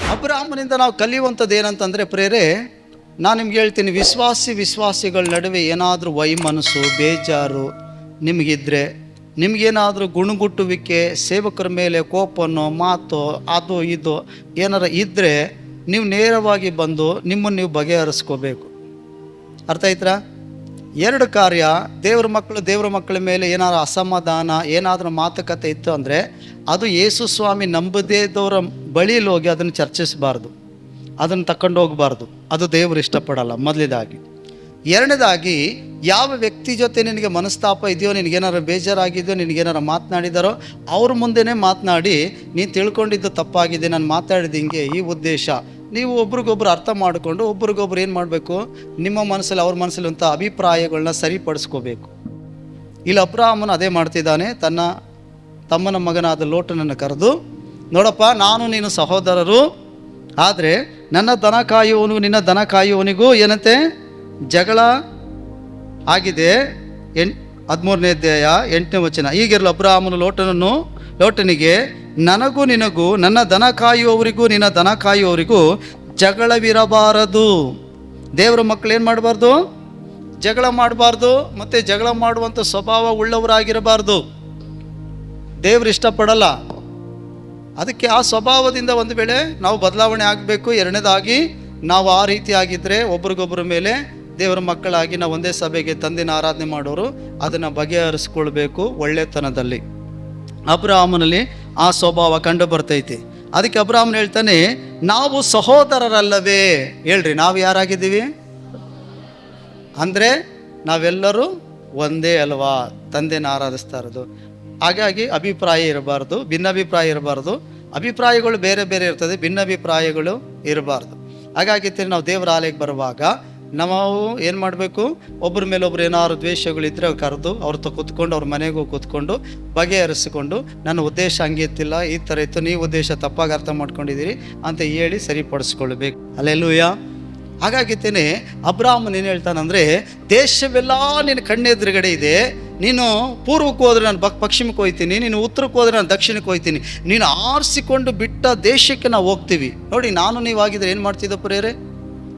ಅಬ್ರಹಾಮನಿಂದ ನಾವು ಕಲಿಯುವಂಥದ್ದು ಏನಂತಂದರೆ ಪ್ರೇರೆ, ನಾನು ನಿಮ್ಗೆ ಹೇಳ್ತೀನಿ, ವಿಶ್ವಾಸಿಗಳ ನಡುವೆ ಏನಾದರೂ ವೈಮನಸ್ಸು ಬೇಜಾರು ನಿಮಗಿದ್ರೆ, ನಿಮಗೇನಾದರೂ ಗುಣಗುಟ್ಟುವಿಕೆ, ಸೇವಕರ ಮೇಲೆ ಕೋಪನೋ ಮಾತೋ ಅದು ಇದು ಏನಾರ ಇದ್ದರೆ ನೀವು ನೇರವಾಗಿ ಬಂದು ನಿಮ್ಮನ್ನು ನೀವು ಬಗೆಹರಿಸ್ಕೋಬೇಕು. ಅರ್ಥ ಆಯ್ತಾ? ಎರಡು ಕಾರ್ಯ, ದೇವ್ರ ಮಕ್ಕಳ ಮೇಲೆ ಏನಾದ್ರು ಅಸಮಾಧಾನ, ಏನಾದರೂ ಮಾತುಕತೆ ಇತ್ತು ಅಂದರೆ ಅದು ಯೇಸು ಸ್ವಾಮಿ ನಂಬದೇ ಇದ್ದವರ ಬಳಿಯಲ್ಲಿ ಹೋಗಿ ಅದನ್ನು ಚರ್ಚಿಸಬಾರ್ದು, ಅದನ್ನು ತಗೊಂಡು ಹೋಗಬಾರ್ದು. ಅದು ದೇವರು ಇಷ್ಟಪಡಲ್ಲ. ಮೊದಲೇದಾಗಿ. ಎರಡನೇದಾಗಿ, ಯಾವ ವ್ಯಕ್ತಿ ಜೊತೆ ನಿನಗೆ ಮನಸ್ತಾಪ ಇದೆಯೋ, ನಿನಗೇನಾರು ಬೇಜಾರಾಗಿದೆಯೋ, ನಿನಗೇನಾರು ಮಾತನಾಡಿದಾರೋ ಅವ್ರ ಮುಂದೆನೇ ಮಾತನಾಡಿ, ನೀನು ತಿಳ್ಕೊಂಡಿದ್ದು ತಪ್ಪಾಗಿದೆ, ನಾನು ಮಾತಾಡಿದ ಹಿಂಗೆ, ಈ ಉದ್ದೇಶ, ನೀವು ಒಬ್ರಿಗೊಬ್ರು ಅರ್ಥ ಮಾಡಿಕೊಂಡು ಒಬ್ರಿಗೊಬ್ರು ಏನು ಮಾಡಬೇಕು, ನಿಮ್ಮ ಮನಸ್ಸಲ್ಲಿ ಅವ್ರ ಮನಸ್ಸಲ್ಲಿ ಅಂತ ಅಭಿಪ್ರಾಯಗಳನ್ನ ಸರಿಪಡಿಸ್ಕೋಬೇಕು. ಇಲ್ಲಿ ಅಬ್ರಹಾಮನು ಅದೇ ಮಾಡ್ತಿದ್ದಾನೆ. ತನ್ನ ತಮ್ಮನ ಮಗನಾದ ಲೋಟನನ್ನು ಕರೆದು, ನೋಡಪ್ಪ, ನಾನು ನೀನು ಸಹೋದರರು, ಆದರೆ ನನ್ನ ದನ ಕಾಯುವವನಿಗೂ ನಿನ್ನ ದನ ಕಾಯುವವನಿಗೂ ಏನಂತೆ ಜಗಳ ಆಗಿದೆ. 13ನೇ ಅಧ್ಯಾಯ 8ನೇ ವಚನ. ಹೀಗಿರಲು ಅಬ್ರಹಾಮನು ಲೋಟನಿಗೆ, ನನಗೂ ನಿನಗೂ ನನ್ನ ದನ ಕಾಯುವವರಿಗೂ ನಿನ್ನ ದನ ಕಾಯುವವರಿಗೂ ಜಗಳವಿರಬಾರದು. ದೇವರ ಮಕ್ಕಳು ಏನು ಮಾಡಬಾರ್ದು? ಜಗಳ ಮಾಡಬಾರ್ದು. ಮತ್ತು ಜಗಳ ಮಾಡುವಂಥ ಸ್ವಭಾವ ಉಳ್ಳವರಾಗಿರಬಾರ್ದು. ದೇವರು ಇಷ್ಟಪಡಲ್ಲ. ಅದಕ್ಕೆ ಆ ಸ್ವಭಾವದಿಂದ ಒಂದು ವೇಳೆ ನಾವು ಬದಲಾವಣೆ ಆಗಬೇಕು. ಎರಡನೇದಾಗಿ, ನಾವು ಆ ರೀತಿಯಾಗಿದ್ದರೆ ಒಬ್ರಿಗೊಬ್ಬರ ಮೇಲೆ ದೇವರ ಮಕ್ಕಳಾಗಿ ನಾವು ಒಂದೇ ಸಭೆಗೆ ತಂದಿನ ಆರಾಧನೆ ಮಾಡೋರು ಅದನ್ನು ಬಗೆಹರಿಸ್ಕೊಳ್ಬೇಕು ಒಳ್ಳೆತನದಲ್ಲಿ. ಅಬ್ರಹಾಮನಲ್ಲಿ ಆ ಸ್ವಭಾವ ಕಂಡು ಬರ್ತೈತಿ. ಅದಕ್ಕೆ ಅಬ್ರಹಾಮನ್ ಹೇಳ್ತಾನೆ, ನಾವು ಸಹೋದರರಲ್ಲವೇ? ಹೇಳ್ರಿ, ನಾವು ಯಾರಾಗಿದ್ದೀವಿ ಅಂದರೆ ನಾವೆಲ್ಲರೂ ಒಂದೇ ಅಲ್ವಾ, ತಂದೆನ ಆರಾಧಿಸ್ತಾ ಇರೋದು. ಹಾಗಾಗಿ ಅಭಿಪ್ರಾಯ ಇರಬಾರ್ದು, ಭಿನ್ನಾಭಿಪ್ರಾಯ ಇರಬಾರ್ದು. ಅಭಿಪ್ರಾಯಗಳು ಬೇರೆ ಬೇರೆ ಇರ್ತದೆ, ಭಿನ್ನಾಭಿಪ್ರಾಯಗಳು ಇರಬಾರ್ದು. ಹಾಗಾಗಿ ನಾವು ದೇವರ ಆಲಯಕ್ಕೆ ಬರುವಾಗ ನಾವು ಏನು ಮಾಡಬೇಕು, ಒಬ್ಬರ ಮೇಲೆ ಒಬ್ರು ಏನಾದ್ರು ದ್ವೇಷಗಳಿದ್ದರೆ ಕರೆದು ಅವ್ರ ಕೂತ್ಕೊಂಡು ಅವ್ರ ಮನೆಗೂ ಕೂತ್ಕೊಂಡು ಬಗೆಹರಿಸಿಕೊಂಡು, ನನ್ನ ಉದ್ದೇಶ ಹಂಗೆ ಇತ್ತಿಲ್ಲ, ಈ ಥರ ಇತ್ತು, ನೀವು ಉದ್ದೇಶ ತಪ್ಪಾಗಿ ಅರ್ಥ ಮಾಡ್ಕೊಂಡಿದ್ದೀರಿ ಅಂತ ಹೇಳಿ ಸರಿಪಡಿಸ್ಕೊಳ್ಬೇಕು. ಅಲ್ಲೆಲ್ಲೂಯ. ಹಾಗಾಗಿತ್ತೇನೆ ಅಬ್ರಹಾಮನ್ ಏನು ಹೇಳ್ತಾನಂದರೆ, ದೇಶವೆಲ್ಲ ನಿನ್ನ ಕಣ್ಣೆದುರುಗಡೆ ಇದೆ. ನೀನು ಪೂರ್ವಕ್ಕೆ ಹೋದರೆ ನಾನು ಪಶ್ಚಿಮಕ್ಕೆ ಹೋಗ್ತೀನಿ, ನೀನು ಉತ್ತರಕ್ಕೆ ಹೋದರೆ ನಾನು ದಕ್ಷಿಣಕ್ಕೆ ಹೋಗ್ತೀನಿ. ನೀನು ಆರಿಸಿಕೊಂಡು ಬಿಟ್ಟ ದೇಶಕ್ಕೆ ನಾವು ಹೋಗ್ತೀವಿ. ನೋಡಿ, ನಾನು ನೀವಾಗಿದ್ರೆ ಏನು ಮಾಡ್ತಿದ್ದೋ ಪ್ರೇರೆ?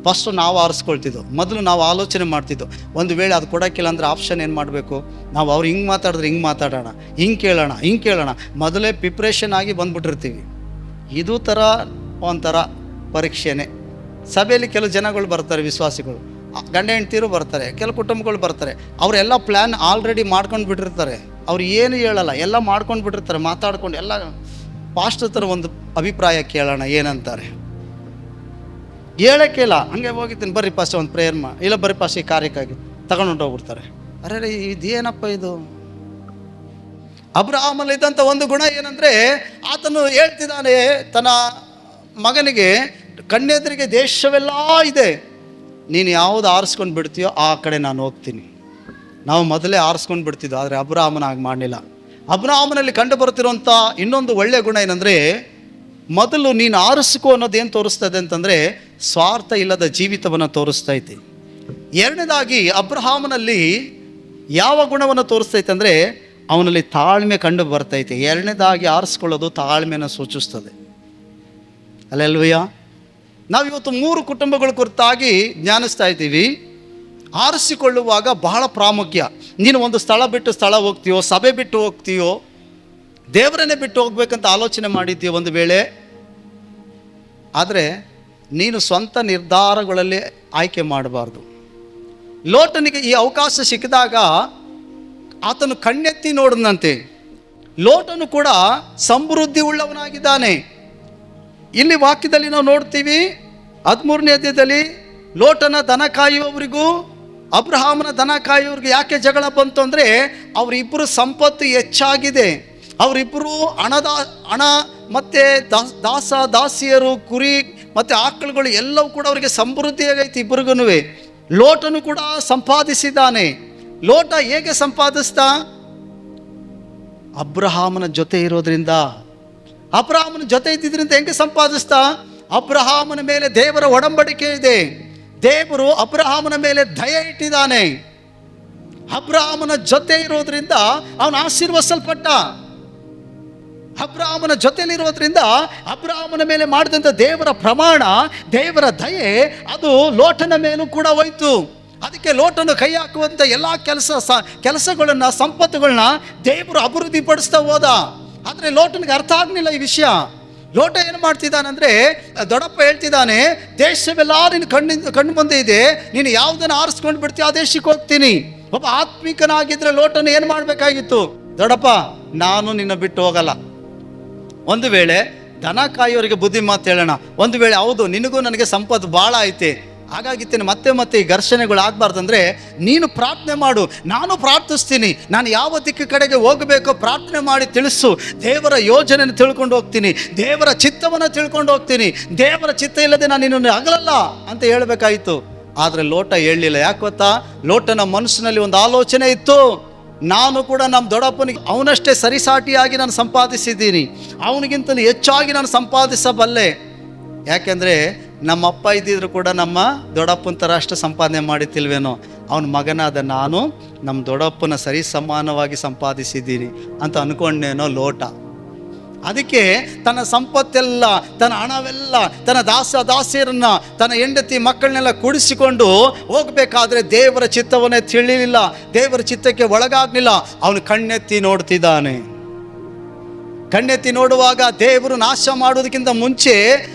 ಫಸ್ಟು ನಾವು ಆರಿಸ್ಕೊಳ್ತಿದ್ದೋ. ಮೊದಲು ನಾವು ಆಲೋಚನೆ ಮಾಡ್ತಿದ್ದೋ. ಒಂದು ವೇಳೆ ಅದು ಕೊಡೋಕ್ಕಿಲ್ಲ ಅಂದರೆ ಆಪ್ಷನ್ ಏನು ಮಾಡಬೇಕು, ನಾವು ಅವ್ರು ಹಿಂಗೆ ಮಾತಾಡಿದ್ರೆ ಹಿಂಗೆ ಮಾತಾಡೋಣ, ಹಿಂಗೆ ಕೇಳೋಣ, ಮೊದಲೇ ಪ್ರಿಪ್ರೇಷನ್ ಆಗಿ ಬಂದ್ಬಿಟ್ಟಿರ್ತೀವಿ. ಇದು ಥರ ಒಂಥರ ಪರೀಕ್ಷೆನೇ. ಸಭೆಯಲ್ಲಿ ಕೆಲವು ಜನಗಳು ಬರ್ತಾರೆ, ವಿಶ್ವಾಸಿಗಳು, ಗಂಡ ಹೆಂಡ್ತಿರು ಬರ್ತಾರೆ, ಕೆಲವು ಕುಟುಂಬಗಳು ಬರ್ತಾರೆ. ಅವರೆಲ್ಲ ಪ್ಲ್ಯಾನ್ ಆಲ್ರೆಡಿ ಮಾಡ್ಕೊಂಡು ಬಿಟ್ಟಿರ್ತಾರೆ. ಅವ್ರು ಏನು ಹೇಳಲ್ಲ, ಎಲ್ಲ ಮಾಡ್ಕೊಂಡು ಬಿಟ್ಟಿರ್ತಾರೆ. ಮಾತಾಡ್ಕೊಂಡು ಎಲ್ಲ ಪಾಸ್ಟ್ ಥರ ಒಂದು ಅಭಿಪ್ರಾಯ ಕೇಳೋಣ ಏನಂತಾರೆ, ಹೇಳೋಕ್ಕೆ ಇಲ್ಲ, ಹಂಗೆ ಹೋಗಿದ್ದೀನಿ, ಬರ್ರಿ ಪಾಸ್ಟ್ ಒಂದು ಪ್ರೇಯರ್ ಇಲ್ಲ, ಬರ್ರಿ ಪಾಸ್ಟ್ ಈ ಕಾರ್ಯಕ್ಕಾಗಿ ತಗೊಂಡು ಹೋಗ್ಬಿಡ್ತಾರೆ. ಅರೆ ಇದೇನಪ್ಪ ಇದು? ಅಬ್ರಹಾಮಲ್ಲಿ ಇದ್ದಂಥ ಒಂದು ಗುಣ ಏನಂದರೆ, ಆತನು ಹೇಳ್ತಿದ್ದಾನೆ ತನ್ನ ಮಗನಿಗೆ, ಕಣ್ಣೆದುರಿಗೆ ದೇಶವೆಲ್ಲ ಇದೆ, ನೀನು ಯಾವುದು ಆರಿಸ್ಕೊಂಡು ಬಿಡ್ತೀಯೋ ಆ ಕಡೆ ನಾನು ಹೋಗ್ತೀನಿ. ನಾವು ಮೊದಲೇ ಆರಿಸ್ಕೊಂಡು ಬಿಡ್ತಿದ್ದೋ, ಆದರೆ ಅಬ್ರಹಾಮನ ಹಾಗೆ ಮಾಡಲಿಲ್ಲ. ಅಬ್ರಹಾಮನಲ್ಲಿ ಕಂಡು ಬರ್ತಿರೋಂಥ ಇನ್ನೊಂದು ಒಳ್ಳೆಯ ಗುಣ ಏನಂದರೆ, ಮೊದಲು ನೀನು ಆರಿಸ್ಕೋ ಅನ್ನೋದು ಏನು ತೋರಿಸ್ತದೆ ಅಂತಂದರೆ, ಸ್ವಾರ್ಥ ಇಲ್ಲದ ಜೀವಿತವನ್ನು ತೋರಿಸ್ತೈತಿ. ಎರಡನೇದಾಗಿ ಅಬ್ರಹಾಮನಲ್ಲಿ ಯಾವ ಗುಣವನ್ನು ತೋರಿಸ್ತೈತೆ ಅಂದರೆ, ಅವನಲ್ಲಿ ತಾಳ್ಮೆ ಕಂಡು ಬರ್ತೈತೆ. ಎರಡನೇದಾಗಿ ಆರಿಸ್ಕೊಳ್ಳೋದು ತಾಳ್ಮೆಯನ್ನು ಸೂಚಿಸ್ತದೆ. ಅಲ್ಲೆಲ್ವಯ್ಯ. ನಾವಿವತ್ತು 3 ಕುಟುಂಬಗಳ ಕುರಿತಾಗಿ ಜ್ಞಾನಿಸ್ತಾ ಇದ್ದೀವಿ. ಆರಿಸಿಕೊಳ್ಳುವಾಗ ಬಹಳ ಪ್ರಾಮುಖ್ಯ. ನೀನು ಒಂದು ಸ್ಥಳ ಬಿಟ್ಟು ಸ್ಥಳ ಹೋಗ್ತೀಯೋ, ಸಭೆ ಬಿಟ್ಟು ಹೋಗ್ತೀಯೋ, ದೇವರನ್ನೇ ಬಿಟ್ಟು ಹೋಗ್ಬೇಕಂತ ಆಲೋಚನೆ ಮಾಡಿದ್ದೀಯೋ ಒಂದು ವೇಳೆ, ಆದರೆ ನೀನು ಸ್ವಂತ ನಿರ್ಧಾರಗಳಲ್ಲಿ ಆಯ್ಕೆ ಮಾಡಬಾರ್ದು. ಲೋಟನಿಗೆ ಈ ಅವಕಾಶ ಸಿಕ್ಕಿದಾಗ ಆತನು ಕಣ್ಣೆತ್ತಿ ನೋಡಿದಂತೆ. ಲೋಟನು ಕೂಡ ಸಮೃದ್ಧಿ ಉಳ್ಳವನಾಗಿದ್ದಾನೆ. ಇಲ್ಲಿ ವಾಕ್ಯದಲ್ಲಿ ನಾವು ನೋಡ್ತೀವಿ, 13ನೇ ಅಧ್ಯಾಯದಲ್ಲಿ ಲೋಟನ ದನ ಕಾಯುವವರಿಗೂ ಅಬ್ರಹಾಮನ ದನ ಕಾಯುವವರಿಗೂ ಯಾಕೆ ಜಗಳ ಬಂತು ಅಂದರೆ, ಅವರಿಬ್ಬರು ಸಂಪತ್ತು ಹೆಚ್ಚಾಗಿದೆ. ಅವರಿಬ್ಬರು ಹಣ ಮತ್ತು ದಾಸಿಯರು, ಕುರಿ ಮತ್ತು ಆಕಳುಗಳು ಎಲ್ಲವೂ ಕೂಡ ಅವರಿಗೆ ಸಮೃದ್ಧಿಯಾಗೈತಿ ಇಬ್ಬರಿಗೂ. ಲೋಟನು ಕೂಡ ಸಂಪಾದಿಸಿದ್ದಾನೆ. ಲೋಟ ಹೇಗೆ ಸಂಪಾದಿಸ್ತಾ? ಅಬ್ರಹಾಮನ ಜೊತೆ ಇರೋದ್ರಿಂದ. ಅಬ್ರಹಾಮನ ಜೊತೆ ಇದ್ದಿದ್ದರಿಂದ ಹೆಂಗೆ ಸಂಪಾದಿಸ್ತಾ? ಅಬ್ರಹಾಮನ ಮೇಲೆ ದೇವರ ಒಡಂಬಡಿಕೆ ಇದೆ. ದೇವರು ಅಬ್ರಹಾಮನ ಮೇಲೆ ದಯೆ ಇಟ್ಟಿದ್ದಾನೆ. ಅಬ್ರಹಾಮನ ಜೊತೆ ಇರೋದ್ರಿಂದ ಅವನು ಆಶೀರ್ವದಿಸಲ್ಪಟ್ಟ. ಅಬ್ರಾಮನ ಜೊತೆಲಿರೋದ್ರಿಂದ ಅಬ್ರಾಮನ ಮೇಲೆ ಮಾಡಿದಂಥ ದೇವರ ಪ್ರಮಾಣ, ದೇವರ ದಯೆ ಅದು ಲೋಟನ ಮೇಲೂ ಕೂಡ ಹೋಯ್ತು. ಅದಕ್ಕೆ ಲೋಟನು ಕೈ ಹಾಕುವಂಥ ಎಲ್ಲ ಕೆಲಸಗಳನ್ನ, ಸಂಪತ್ತುಗಳನ್ನ ದೇವರು ಅಭಿವೃದ್ಧಿ ಪಡಿಸ್ತಾ ಹೋದ. ಆದರೆ ಲೋಟನಿಗೆ ಅರ್ಥ ಆಗಲಿಲ್ಲ ಈ ವಿಷಯ. ಲೋಟ ಏನು ಮಾಡ್ತಿದ್ದಾನಂದ್ರೆ, ದೊಡ್ಡಪ್ಪ ಹೇಳ್ತಿದ್ದಾನೆ, ದೇಶವೆಲ್ಲ ನಿನ್ನ ಕಣ್ಣು ಮುಂದೆ ಇದೆ, ನೀನು ಯಾವುದನ್ನು ಆರಿಸ್ಕೊಂಡು ಬಿಡ್ತೀಯ ಆ ದೇಶಕ್ಕೆ ಹೋಗ್ತೀನಿ. ಒಬ್ಬ ಆತ್ಮಿಕನಾಗಿದ್ರೆ ಲೋಟನು ಏನು ಮಾಡಬೇಕಾಗಿತ್ತು? ದೊಡ್ಡಪ್ಪ, ನಾನು ನಿನ್ನ ಬಿಟ್ಟು ಹೋಗಲ್ಲ. ಒಂದು ವೇಳೆ ದನ ಕಾಯೋರಿಗೆ ಬುದ್ಧಿ ಮಾತು ಹೇಳೋಣ, ಒಂದು ವೇಳೆ ಹೌದು ನಿನಗೂ ನನಗೆ ಸಂಪತ್ತು ಭಾಳ ಐತೆ, ಹಾಗಾಗಿತ್ತೇನೆ ಮತ್ತೆ ಈ ಘರ್ಷಣೆಗಳು ಆಗಬಾರ್ದಂದ್ರೆ ನೀನು ಪ್ರಾರ್ಥನೆ ಮಾಡು, ನಾನು ಪ್ರಾರ್ಥಿಸ್ತೀನಿ. ನಾನು ಯಾವ ದಿಕ್ಕು ಕಡೆಗೆ ಹೋಗಬೇಕೋ ಪ್ರಾರ್ಥನೆ ಮಾಡಿ ತಿಳಿಸು. ದೇವರ ಯೋಜನೆಯನ್ನು ತಿಳ್ಕೊಂಡು ಹೋಗ್ತೀನಿ, ದೇವರ ಚಿತ್ತವನ್ನು ತಿಳ್ಕೊಂಡು ಹೋಗ್ತೀನಿ. ದೇವರ ಚಿತ್ತ ಇಲ್ಲದೆ ನಾನು ನಿನ್ನನ್ನು ಆಗಲಲ್ಲ ಅಂತ ಹೇಳಬೇಕಾಯಿತು. ಆದರೆ ಲೋಟ ಹೇಳಲಿಲ್ಲ. ಯಾಕೆ ಗೊತ್ತಾ? ಲೋಟನ ಮನಸ್ಸಿನಲ್ಲಿ ಒಂದು ಆಲೋಚನೆ ಇತ್ತು, ನಾನು ಕೂಡ ನಮ್ಮ ದೊಡ್ಡಪ್ಪನಿಗೆ ಅವನಷ್ಟೇ ಸರಿಸಾಟಿಯಾಗಿ ನಾನು ಸಂಪಾದಿಸಿದ್ದೀನಿ, ಅವನಿಗಿಂತಲೂ ಹೆಚ್ಚಾಗಿ ನಾನು ಸಂಪಾದಿಸಬಲ್ಲೆ. ಯಾಕೆಂದರೆ ನಮ್ಮಪ್ಪ ಇದ್ದಿದ್ರು ಕೂಡ ನಮ್ಮ ದೊಡ್ಡಪ್ಪನ ಥರ ಅಷ್ಟು ಸಂಪಾದನೆ ಮಾಡಿತಿಲ್ವೇನೋ, ಅವನ ಮಗನಾದ ನಾನು ನಮ್ಮ ದೊಡ್ಡಪ್ಪನ ಸರಿ ಸಮಾನವಾಗಿ ಸಂಪಾದಿಸಿದ್ದೀನಿ ಅಂತ ಅಂದ್ಕೊಂಡೇನೋ ಲೋಟ. ಅದಕ್ಕೆ ತನ್ನ ಸಂಪತ್ತೆಲ್ಲ, ತನ್ನ ಹಣವೆಲ್ಲ, ತನ್ನ ದಾಸಿಯರನ್ನ, ತನ್ನ ಹೆಂಡತಿ ಮಕ್ಕಳನ್ನೆಲ್ಲ ಕೂಡಿಸಿಕೊಂಡು ಹೋಗಬೇಕಾದ್ರೆ ದೇವರ ಚಿತ್ತವನ್ನೇ ತಿಳಿಲಿಲ್ಲ, ದೇವರ ಚಿತ್ತಕ್ಕೆ ಒಳಗಾಗಲಿಲ್ಲ. ಅವನು ಕಣ್ಣೆತ್ತಿ ನೋಡ್ತಿದ್ದಾನೆ. ಕಣ್ಣೆತ್ತಿ ನೋಡುವಾಗ ದೇವರು ನಾಶ ಮಾಡೋದಕ್ಕಿಂತ ಮುಂಚೆ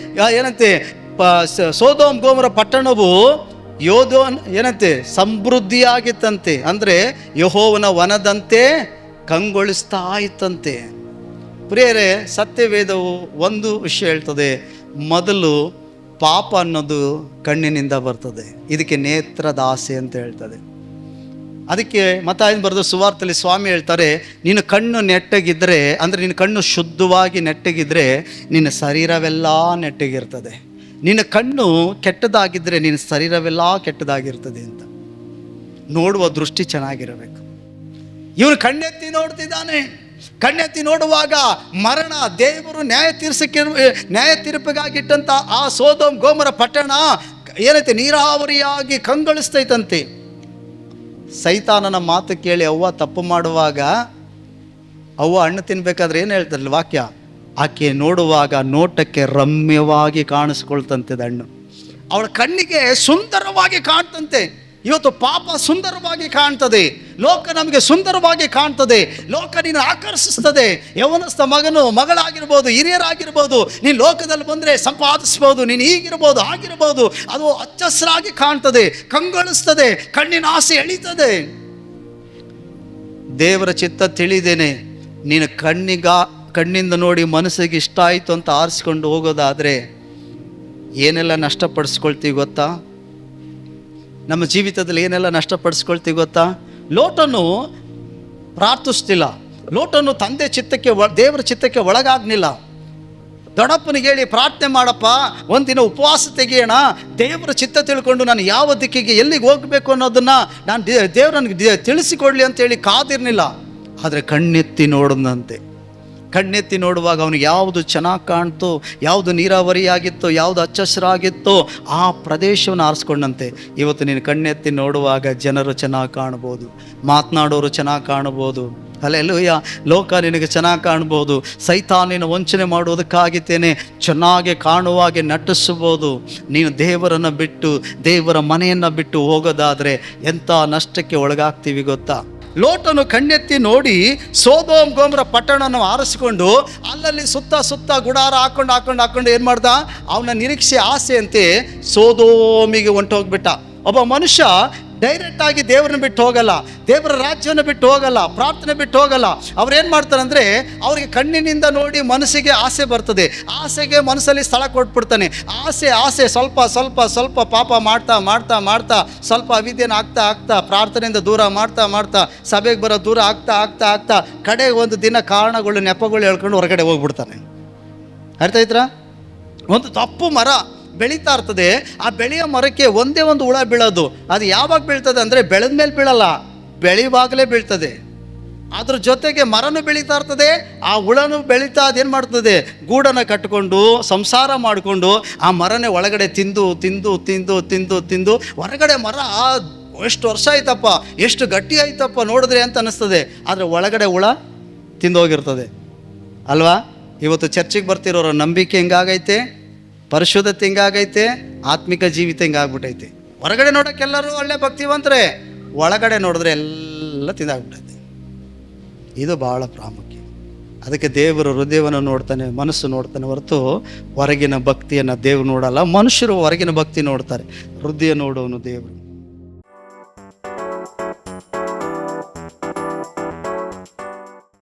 ಏನಂತೆ, ಸೊದೋಮ್ ಗೊಮೋರ ಪಟ್ಟಣವು ಏನಂತೆ ಸಮೃದ್ಧಿಯಾಗಿತ್ತಂತೆ. ಅಂದರೆ ಯೆಹೋವನ ವನದಂತೆ ಕಂಗೊಳಿಸ್ತಾ ಇತ್ತಂತೆ. ಪ್ರಿಯರೇ, ಸತ್ಯವೇದವು ಒಂದು ವಿಷಯ ಹೇಳ್ತದೆ, ಮೊದಲು ಪಾಪ ಅನ್ನೋದು ಕಣ್ಣಿನಿಂದ ಬರ್ತದೆ, ಇದಕ್ಕೆ ನೇತ್ರದಾಸೆ ಅಂತ ಹೇಳ್ತದೆ. ಅದಕ್ಕೆ ಮತ್ತಾಯನ ಬರೆದ ಸುವಾರ್ತೆಯಲ್ಲಿ ಸ್ವಾಮಿ ಹೇಳ್ತಾರೆ, ನೀನು ಕಣ್ಣು ನೆಟ್ಟಗಿದ್ರೆ, ಅಂದರೆ ನಿನ್ನ ಕಣ್ಣು ಶುದ್ಧವಾಗಿ ನೆಟ್ಟಗಿದ್ರೆ ನಿನ್ನ ಶರೀರವೆಲ್ಲ ನೆಟ್ಟಗಿರ್ತದೆ. ನಿನ್ನ ಕಣ್ಣು ಕೆಟ್ಟದಾಗಿದ್ದರೆ ನಿನ್ನ ಶರೀರವೆಲ್ಲ ಕೆಟ್ಟದಾಗಿರ್ತದೆ ಅಂತ. ನೋಡುವ ದೃಷ್ಟಿ ಚೆನ್ನಾಗಿರಬೇಕು. ಇವನು ಕಣ್ಣೆತ್ತಿ ನೋಡ್ತಿದ್ದಾನೆ. ಕಣ್ಣೆತ್ತಿ ನೋಡುವಾಗ ಮರಣ, ದೇವರು ನ್ಯಾಯ ತೀರ್ಪಿಗಾಗಿಟ್ಟಂಥ ಆ ಸೊದೋಮ್ ಗೊಮೋರ ಪಟ್ಟಣ ಏನೈತೆ ನೀರಾವರಿಯಾಗಿ ಕಂಗೊಳಿಸ್ತೈತಂತೆ. ಸೈತಾನನ ಮಾತು ಕೇಳಿ ಅವ್ವ ತಪ್ಪು ಮಾಡುವಾಗ, ಅವ್ವ ಹಣ್ಣು ತಿನ್ಬೇಕಾದ್ರೆ ಏನು ಹೇಳ್ತಾರಲ್ಲ ವಾಕ್ಯ, ಆಕೆ ನೋಡುವಾಗ ನೋಟಕ್ಕೆ ರಮ್ಯವಾಗಿ ಕಾಣಿಸ್ಕೊಳ್ತಂತೆ ಹಣ್ಣು. ಅವಳ ಕಣ್ಣಿಗೆ ಸುಂದರವಾಗಿ ಕಾಣ್ತಂತೆ. ಇವತ್ತು ಪಾಪ ಸುಂದರವಾಗಿ ಕಾಣ್ತದೆ, ಲೋಕ ನಮಗೆ ಸುಂದರವಾಗಿ ಕಾಣ್ತದೆ, ಲೋಕ ನೀನು ಆಕರ್ಷಿಸ್ತದೆ. ಯವನಸ್ಥ ಮಗನು ಮಗಳಾಗಿರ್ಬೋದು, ಹಿರಿಯರಾಗಿರ್ಬೋದು, ನೀನು ಲೋಕದಲ್ಲಿ ಬಂದರೆ ಸಂಪಾದಿಸ್ಬೋದು, ನೀನು ಹೀಗಿರ್ಬೋದು ಆಗಿರ್ಬೋದು, ಅದು ಹಚ್ಚಹಸಿರಾಗಿ ಕಾಣ್ತದೆ, ಕಂಗೊಳಿಸ್ತದೆ, ಕಣ್ಣಿನ ಆಸೆ ಎಳೀತದೆ. ದೇವರ ಚಿತ್ತ ತಿಳಿದೇನೆ, ನೀನು ಕಣ್ಣಿಂದ ನೋಡಿ ಮನಸ್ಸಿಗೆ ಇಷ್ಟ ಆಯಿತು ಅಂತ ಆರಿಸ್ಕೊಂಡು ಹೋಗೋದಾದರೆ ಏನೆಲ್ಲ ನಷ್ಟಪಡಿಸ್ಕೊಳ್ತೀವಿ ಗೊತ್ತಾ? ನಮ್ಮ ಜೀವಿತದಲ್ಲಿ ಏನೆಲ್ಲ ನಷ್ಟಪಡಿಸ್ಕೊಳ್ತೀವಿ ಗೊತ್ತಾ? ಲೋಟನು ಪ್ರಾರ್ಥಿಸ್ತಿಲ್ಲ, ಲೋಟನು ತಂದೆ ಚಿತ್ತಕ್ಕೆ, ದೇವರ ಚಿತ್ತಕ್ಕೆ ಒಳಗಾಗ್ಲಿಲ್ಲ. ದೊಡ್ಡಪ್ಪನಿಗೆ ಹೇಳಿ ಪ್ರಾರ್ಥನೆ ಮಾಡಪ್ಪ, ಒಂದಿನ ಉಪವಾಸ ತೆಗೆಯೋಣ, ದೇವರ ಚಿತ್ತ ತಿಳ್ಕೊಂಡು ನಾನು ಯಾವ ದಿಕ್ಕಿಗೆ ಎಲ್ಲಿಗೆ ಹೋಗಬೇಕು ಅನ್ನೋದನ್ನು ನಾನು ದೇವ್ರು ನನಗೆ ತಿಳಿಸಿಕೊಡ್ಲಿ ಅಂತೇಳಿ ಕಾದಿರಲಿಲ್ಲ. ಆದರೆ ಕಣ್ಣೆತ್ತಿ ನೋಡಿದಂತೆ, ಕಣ್ಣೆತ್ತಿ ನೋಡುವಾಗ ಅವನಿಗೆ ಯಾವುದು ಚೆನ್ನಾಗಿ ಕಾಣ್ತೋ, ಯಾವುದು ನೀರಾವರಿಯಾಗಿತ್ತೋ, ಯಾವುದು ಹಚ್ಚಹಸಿರಾಗಿತ್ತೋ ಆ ಪ್ರದೇಶವನ್ನು ಆರಿಸ್ಕೊಂಡಂತೆ. ಇವತ್ತು ನೀನು ಕಣ್ಣೆತ್ತಿ ನೋಡುವಾಗ ಜನರು ಚೆನ್ನಾಗಿ ಕಾಣ್ಬೋದು, ಮಾತನಾಡೋರು ಚೆನ್ನಾಗಿ ಕಾಣ್ಬೋದು, ಹಲ್ಲೆಲೂಯಾ, ಲೋಕ ನಿನಗೆ ಚೆನ್ನಾಗಿ ಕಾಣ್ಬೋದು, ಸೈತಾನಿನ ವಂಚನೆ ಮಾಡುವುದಕ್ಕಾಗಿತ್ತೇನೆ ಚೆನ್ನಾಗಿ ಕಾಣುವಾಗೆ ನಟಿಸ್ಬೋದು. ನೀನು ದೇವರನ್ನು ಬಿಟ್ಟು, ದೇವರ ಮನೆಯನ್ನು ಬಿಟ್ಟು ಹೋಗೋದಾದರೆ ಎಂಥ ನಷ್ಟಕ್ಕೆ ಒಳಗಾಗ್ತೀವಿ ಗೊತ್ತಾ? ಲೋಟನು ಕಣ್ಣೆತ್ತಿ ನೋಡಿ ಸೊದೋಮ್ ಗೊಮೋರ ಪಟ್ಟಣವನ್ನು ಆರಿಸಿಕೊಂಡು ಅಲ್ಲಲ್ಲಿ ಸುತ್ತ ಗುಡಾರ ಹಾಕೊಂಡು ಏನು ಮಾಡ್ದ? ಅವನ ನಿರೀಕ್ಷೆ ಆಸೆಯಂತೆ ಸೊದೋಮಿಗೆ ಹೊಂಟೋಗ್ಬಿಟ್ಟ. ಒಬ್ಬ ಮನುಷ್ಯ ಡೈರೆಕ್ಟಾಗಿ ದೇವರನ್ನ ಬಿಟ್ಟು ಹೋಗಲ್ಲ, ದೇವರ ರಾಜ್ಯವನ್ನು ಬಿಟ್ಟು ಹೋಗಲ್ಲ, ಪ್ರಾರ್ಥನೆ ಬಿಟ್ಟು ಹೋಗಲ್ಲ. ಅವ್ರೇನು ಮಾಡ್ತಾರಂದರೆ, ಅವ್ರಿಗೆ ಕಣ್ಣಿನಿಂದ ನೋಡಿ ಮನಸ್ಸಿಗೆ ಆಸೆ ಬರ್ತದೆ, ಆಸೆಗೆ ಮನಸ್ಸಲ್ಲಿ ಸ್ಥಳ ಕೊಟ್ಬಿಡ್ತಾನೆ. ಆಸೆ ಸ್ವಲ್ಪ ಪಾಪ ಮಾಡ್ತಾ ಸ್ವಲ್ಪ ಅವಿದ್ಯೆನ ಆಗ್ತಾ ಪ್ರಾರ್ಥನೆಯಿಂದ ದೂರ ಮಾಡ್ತಾ ಸಭೆಗೆ ಬರೋ ದೂರ ಆಗ್ತಾ ಕಡೆ ಒಂದು ದಿನ ಕಾರಣಗಳು ನೆಪಗಳು ಹೇಳ್ಕೊಂಡು ಹೊರಗಡೆ ಹೋಗ್ಬಿಡ್ತಾನೆ. ಅರ್ಥ ಆಯ್ತಾ? ಒಂದು ತಪ್ಪು ಮರ ಬೆಳೀತಾ ಇರ್ತದೆ, ಆ ಬೆಳೆಯೋ ಮರಕ್ಕೆ ಒಂದೇ ಒಂದು ಹುಳ ಬೀಳೋದು. ಅದು ಯಾವಾಗ ಬೀಳ್ತದೆ ಅಂದರೆ ಬೆಳೆದ ಮೇಲೆ ಬೀಳಲ್ಲ, ಬೆಳೆಯುವಾಗಲೇ ಬೀಳ್ತದೆ. ಅದ್ರ ಜೊತೆಗೆ ಮರನೂ ಬೆಳೀತಾ ಇರ್ತದೆ, ಆ ಹುಳನೂ ಬೆಳೀತಾ ಅದೇನು ಮಾಡ್ತದೆ, ಗೂಡನ್ನು ಕಟ್ಟಿಕೊಂಡು ಸಂಸಾರ ಮಾಡಿಕೊಂಡು ಆ ಮರನೇ ಒಳಗಡೆ ತಿಂದು ಹೊರಗಡೆ ಮರ ಎಷ್ಟು ವರ್ಷ ಆಯ್ತಪ್ಪ, ಎಷ್ಟು ಗಟ್ಟಿ ಆಯ್ತಪ್ಪ ನೋಡಿದ್ರೆ ಅಂತ ಅನ್ನಿಸ್ತದೆ. ಆದರೆ ಒಳಗಡೆ ಹುಳ ತಿಂದೋಗಿರ್ತದೆ ಅಲ್ವಾ? ಇವತ್ತು ಚರ್ಚಿಗೆ ಬರ್ತಿರೋರ ನಂಬಿಕೆ ಹಿಂಗಾಗೈತೆ, ಪರಿಶುದ್ಧತೆ ಹಿಂಗಾಗೈತೆ, ಆತ್ಮಿಕ ಜೀವಿತ ಹಿಂಗಾಗ್ಬಿಟ್ಟೈತೆ. ಹೊರಗಡೆ ನೋಡೋಕ್ಕೆಲ್ಲರೂ ಒಳ್ಳೆ ಭಕ್ತಿವಂತರೇ, ಒಳಗಡೆ ನೋಡಿದ್ರೆ ಎಲ್ಲ ತಿಂದಾಗ್ಬಿಟ್ಟೈತೆ. ಇದು ಭಾಳ ಪ್ರಾಮುಖ್ಯ. ಅದಕ್ಕೆ ದೇವರು ಹೃದಯವನ್ನು ನೋಡ್ತಾನೆ, ಮನಸ್ಸು ನೋಡ್ತಾನೆ ಹೊರತು ಹೊರಗಿನ ಭಕ್ತಿಯನ್ನು ದೇವರು ನೋಡಲ್ಲ. ಮನುಷ್ಯರು ಹೊರಗಿನ ಭಕ್ತಿ ನೋಡ್ತಾರೆ, ಹೃದಯ ನೋಡೋನು ದೇವರು.